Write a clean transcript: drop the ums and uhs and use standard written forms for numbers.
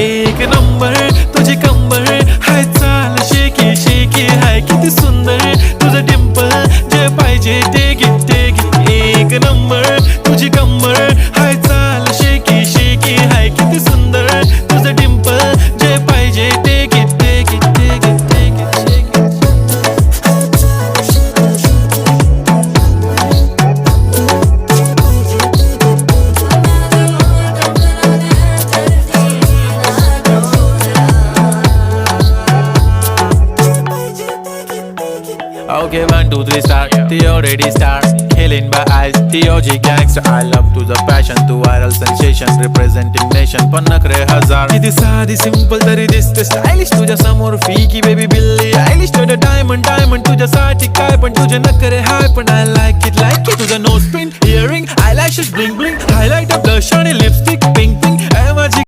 एक नंबर तुझी कंबर हाय, चाल शेकी शेकी हाय, किती सुंदर तुझं डिंपल, जे पाहिजे ते घे ते घे. एक नंबर तुझी कंबर हाय, चाल शेकी शेकी हाय, किती सुंदर तुझं डिंपल, जे पाहिजे ते घे ते घे ते घे ते घे. Okay, 1, 2, 3 start. The already start. Killing by eyes. The OG gangster. I love to the passion, to viral sensation, representing nation. पण नखरे हजार. किती साधी सिंपल तरी दिसते स्टायलिश तुझ्या समोर फीकी बेबी बिल्ली आयलिश. तुझं डायमंड डायमंड तुझ्यासाठी काय, पण तुझे नखरे हाय, पण I like it. तुझं nose pin, earring, eyelashes blink blink, highlight blush आणि लिपस्टिक पिंक पिंक. माझी